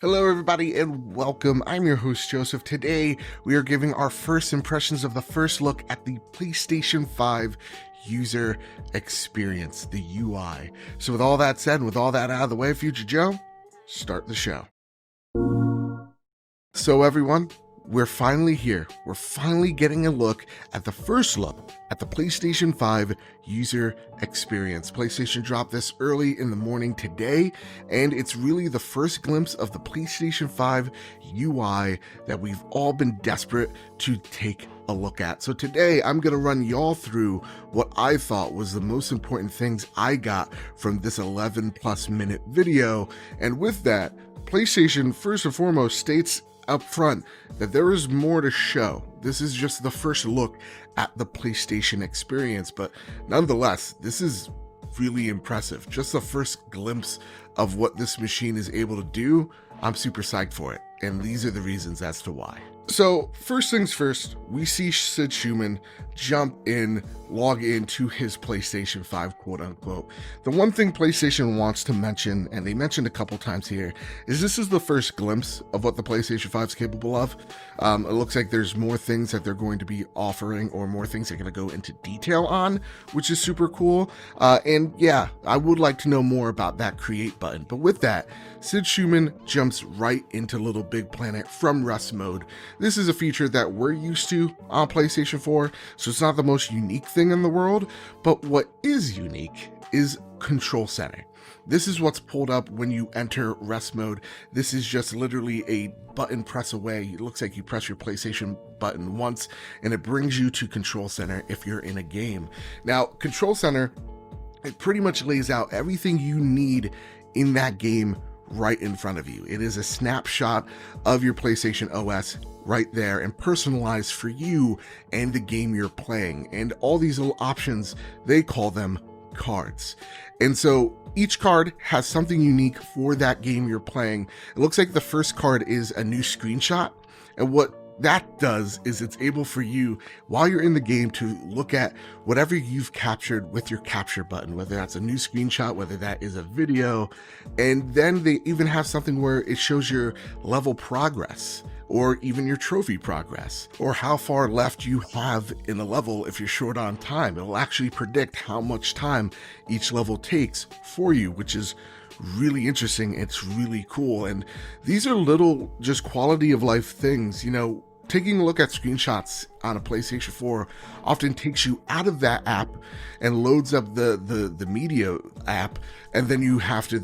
Hello, everybody, and welcome. I'm your host, Joseph. Today, we are giving our first impressions of the first look at the PlayStation 5 user experience, the UI. So, with all that said, and with all that out of the way, Future Joe, start the show. So, everyone, we're finally here. We're finally getting a look at the first look at the PlayStation 5 user experience. PlayStation dropped this early in the morning today, and it's really the first glimpse of the PlayStation 5 UI that we've all been desperate to take a look at. So today I'm going to run y'all through what I thought was the most important things I got from this 11 plus minute video. And with that, PlayStation first and foremost states up front that there is more to show. This is just the first look at the PlayStation experience, but nonetheless, this is really impressive. Just the first glimpse of what this machine is able to do, I'm super psyched for it, and these are the reasons as to why. So first things first, we see Sid Schumann jump in, log into his PlayStation 5, quote unquote. The one thing PlayStation wants to mention, and they mentioned a couple times here, is this is the first glimpse of what the PlayStation 5 is capable of. It looks like there's more things that they're going to be offering, or more things they're going to go into detail on, which is super cool. And yeah, I would like to know more about that create button. But with that, Sid Schumann jumps right into Little Big Planet from rest mode. This is a feature that we're used to on PlayStation 4, so it's not the most unique thing in the world, but what is unique is Control Center. This is what's pulled up when you enter rest mode. This is just literally a button press away. It looks like you press your PlayStation button once and it brings you to Control Center if you're in a game. Now, Control Center, it pretty much lays out everything you need in that game right in front of you. It is a snapshot of your PlayStation OS right there and personalized for you and the game you're playing. And all these little options, they call them cards. And so each card has something unique for that game you're playing. It looks like the first card is a new screenshot. And what that does is it's able for you, while you're in the game, to look at whatever you've captured with your capture button, whether that's a new screenshot, whether that is a video. And then they even have something where it shows your level progress, or even your trophy progress, or how far left you have in a level if you're short on time. It'll actually predict how much time each level takes for you, which is really interesting. It's really cool. And these are little just quality of life things. You know, taking a look at screenshots on a PlayStation 4 often takes you out of that app and loads up the media app, and then you have to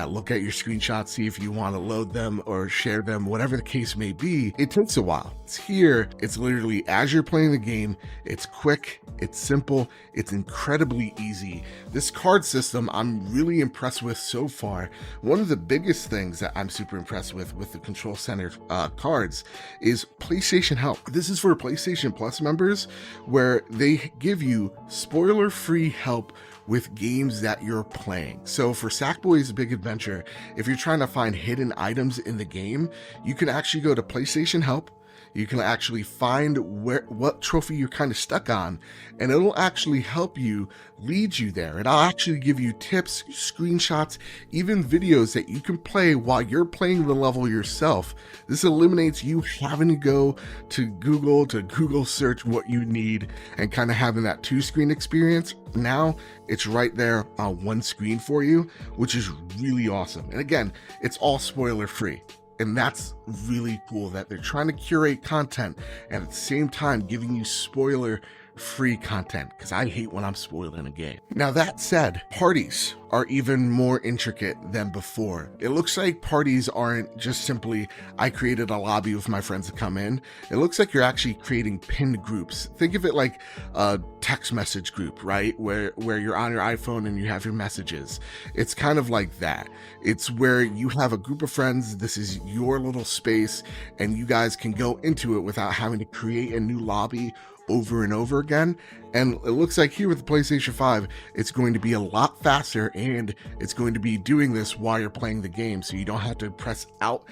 look at your screenshots, see if you want to load them or share them, whatever the case may be. It takes a while. It's here, it's literally as you're playing the game. It's quick, it's simple, it's incredibly easy. This card system I'm really impressed with so far. One of the biggest things that I'm super impressed with the Control Center cards is PlayStation Help. This is for PlayStation Plus members, where they give you spoiler-free help with games that you're playing. So for Sackboy's Big Adventure, if you're trying to find hidden items in the game, you can actually go to PlayStation Help. You can actually find what trophy you're kind of stuck on, and it'll actually help you, lead you there. It'll actually give you tips, screenshots, even videos that you can play while you're playing the level yourself. This eliminates you having to go to Google search what you need and kind of having that two-screen experience. Now it's right there on one screen for you, which is really awesome. And again, it's all spoiler free. And that's really cool that they're trying to curate content and at the same time giving you spoiler free content, because I hate when I'm spoiled in a game. Now that said, parties are even more intricate than before. It looks like parties aren't just simply, I created a lobby with my friends to come in. It looks like you're actually creating pinned groups. Think of it like a text message group, right? Where you're on your iPhone and you have your messages. It's kind of like that. It's where you have a group of friends. This is your little space and you guys can go into it without having to create a new lobby over and over again. And it looks like here with the PlayStation 5, it's going to be a lot faster, and it's going to be doing this while you're playing the game. So you don't have to press out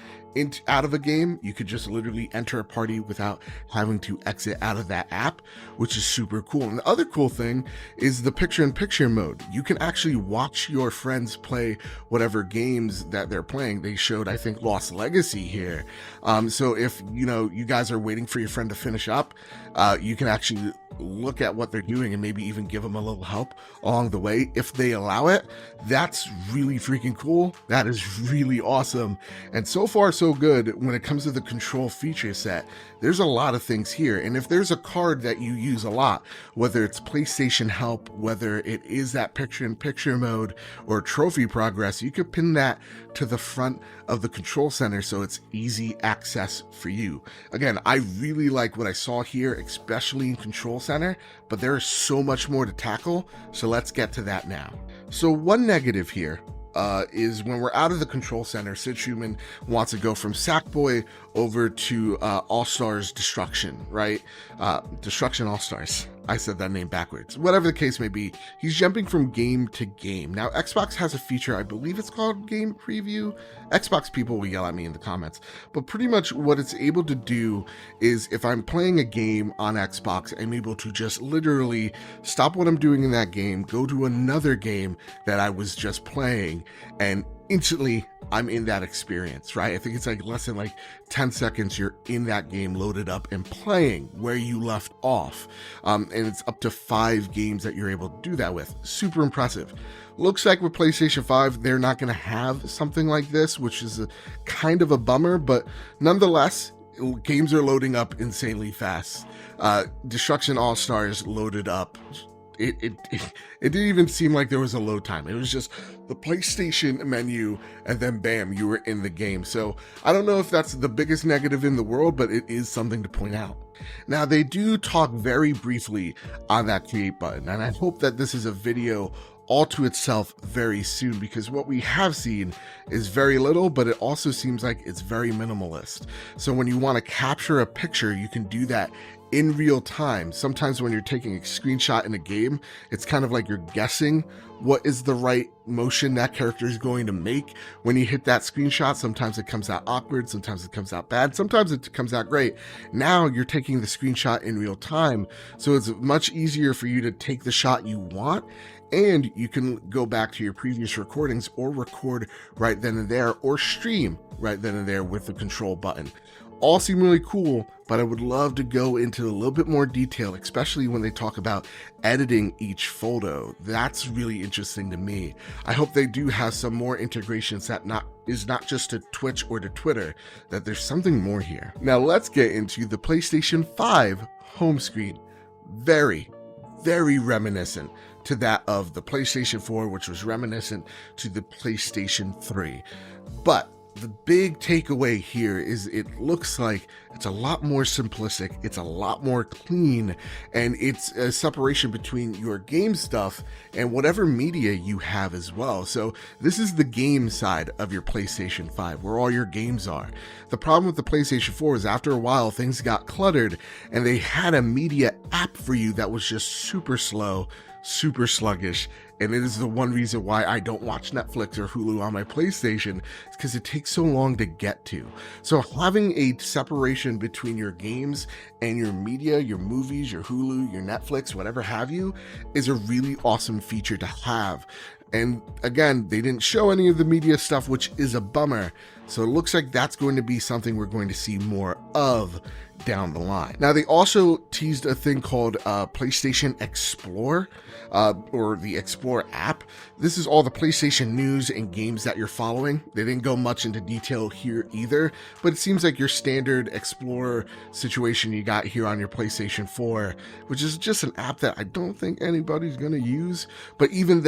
of a game. You could just literally enter a party without having to exit out of that app, which is super cool. And the other cool thing is the picture-in-picture mode. You can actually watch your friends play whatever games that they're playing. They showed, I think, Lost Legacy here. So if you guys are waiting for your friend to finish up, you can actually look at what they're doing and maybe even give them a little help along the way if they allow it. That's really freaking cool. That is really awesome. And so far so good when it comes to the control feature set. There's a lot of things here, and if there's a card that you use a lot, whether it's PlayStation Help, whether it is that picture-in-picture mode or trophy progress, you could pin that to the front of the control center so it's easy access for you. Again, I really like what I saw here, especially in control center, but there is so much more to tackle, so let's get to that now. So one negative here is when we're out of the control center, Sid Schumann wants to go from Sackboy over to All-Stars Destruction, right? Destruction All-Stars. I said that name backwards. Whatever the case may be, he's jumping from game to game. Now, Xbox has a feature, I believe it's called Game Preview. Xbox people will yell at me in the comments. But pretty much what it's able to do is if I'm playing a game on Xbox, I'm able to just literally stop what I'm doing in that game, go to another game that I was just playing, and instantly I'm in that experience, right? I think it's like less than like 10 seconds you're in that game loaded up and playing where you left off. And it's up to 5 games that you're able to do that with. Super impressive. Looks like with PlayStation 5, they're not going to have something like this, which is a kind of a bummer, but nonetheless, games are loading up insanely fast. Destruction All-Stars loaded up. It didn't even seem like there was a load time. It was just the PlayStation menu, and then bam, you were in the game. So I don't know if that's the biggest negative in the world, but it is something to point out. Now, they do talk very briefly on that create button, and I hope that this is a video all to itself very soon, because what we have seen is very little, but it also seems like it's very minimalist. So when you want to capture a picture, you can do that in real time. Sometimes when you're taking a screenshot in a game, it's kind of like you're guessing what is the right motion that character is going to make when you hit that screenshot. Sometimes it comes out awkward, sometimes it comes out bad, sometimes it comes out great. Now you're taking the screenshot in real time, so it's much easier for you to take the shot you want, and you can go back to your previous recordings or record right then and there, or stream right then and there with the control button. All seem really cool, but I would love to go into a little bit more detail, especially when they talk about editing each photo. That's really interesting to me. I hope they do have some more integrations that is not just to Twitch or to Twitter, that there's something more here. Now let's get into the PlayStation 5 home screen. Very, very reminiscent to that of the PlayStation 4, which was reminiscent to the PlayStation 3. But the big takeaway here is it looks like it's a lot more simplistic, it's a lot more clean, and it's a separation between your game stuff and whatever media you have as well. So this is the game side of your PlayStation 5, where all your games are. The problem with the PlayStation 4 is after a while things got cluttered, and they had a media app for you that was just super slow, super sluggish, and it is the one reason why I don't watch Netflix or Hulu on my PlayStation. It's because it takes so long to get to. So having a separation between your games and your media, your movies, your Hulu, your Netflix, whatever have you, is a really awesome feature to have. And again, they didn't show any of the media stuff, which is a bummer. So it looks like that's going to be something we're going to see more of down the line. Now, they also teased a thing called PlayStation Explore, or the Explore app. This is all the PlayStation news and games that you're following. They didn't go much into detail here either, but it seems like your standard Explore situation you got here on your PlayStation 4, which is just an app that I don't think anybody's going to use. But even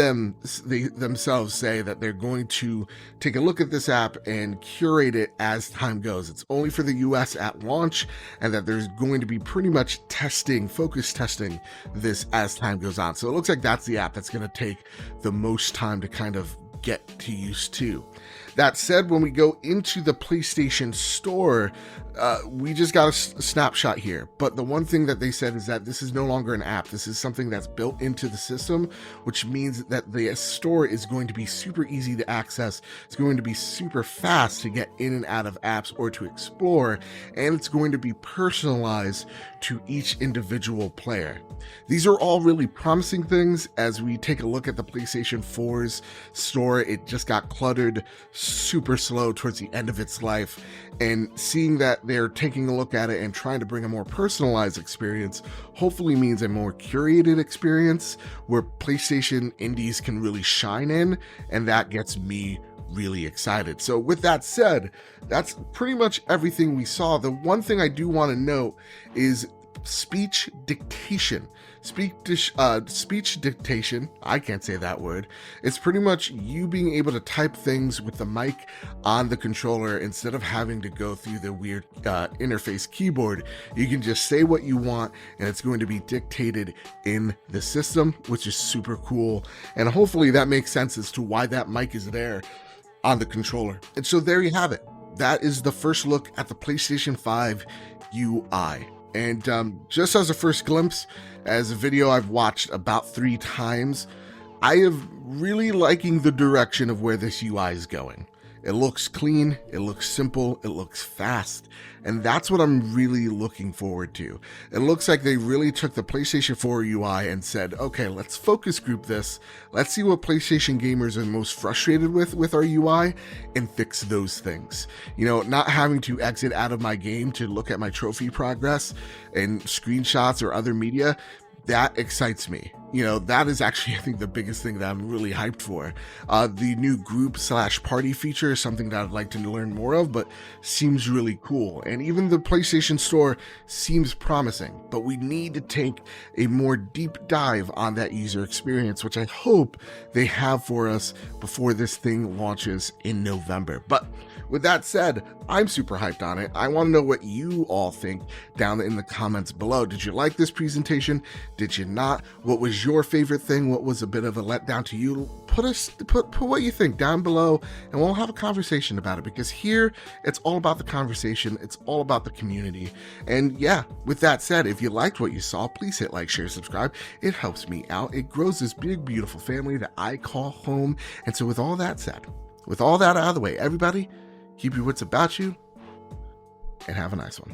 they themselves say that they're going to take a look at this app and curate it as time goes. It's only for the US at launch, and that there's going to be pretty much focus testing this as time goes on. So it looks like that's the app that's going to take the most time to kind of get to used to. That said, when we go into the PlayStation Store, we just got a snapshot here. But the one thing that they said is that this is no longer an app. This is something that's built into the system, which means that the store is going to be super easy to access. It's going to be super fast to get in and out of apps or to explore, and it's going to be personalized to each individual player. These are all really promising things. As we take a look at the PlayStation 4's store, it just got cluttered, super slow towards the end of its life, and seeing that they're taking a look at it and trying to bring a more personalized experience hopefully means a more curated experience where PlayStation indies can really shine in, and that gets me really excited. So with that said, that's pretty much everything we saw. The one thing I do want to note is speech dictation. Speech dictation, I can't say that word. It's pretty much you being able to type things with the mic on the controller instead of having to go through the weird interface keyboard. You can just say what you want and it's going to be dictated in the system, which is super cool. And hopefully that makes sense as to why that mic is there on the controller. And so there you have it. That is the first look at the PlayStation 5 UI. And just as a first glimpse, as a video I've watched about 3 times, I am really liking the direction of where this UI is going. It looks clean, it looks simple, it looks fast, and that's what I'm really looking forward to. It looks like they really took the PlayStation 4 UI and said, okay, let's focus group this, let's see what PlayStation gamers are most frustrated with our UI, and fix those things. You know, not having to exit out of my game to look at my trophy progress and screenshots or other media, that excites me. You know, that is actually, I think, the biggest thing that I'm really hyped for. The new group/party feature is something that I'd like to learn more of, but seems really cool. And even the PlayStation Store seems promising, but we need to take a more deep dive on that user experience, which I hope they have for us before this thing launches in November. But with that said, I'm super hyped on it. I want to know what you all think down in the comments below. Did you like this presentation? Did you not? What was your favorite thing? What was a bit of a letdown to you? Put what you think down below, and we'll have a conversation about it, because here it's all about the conversation. It's all about the community. And yeah, with that said, if you liked what you saw, please hit like, share, subscribe. It helps me out. It grows this big, beautiful family that I call home. And so with all that said, with all that out of the way, everybody, keep your wits about you and have a nice one.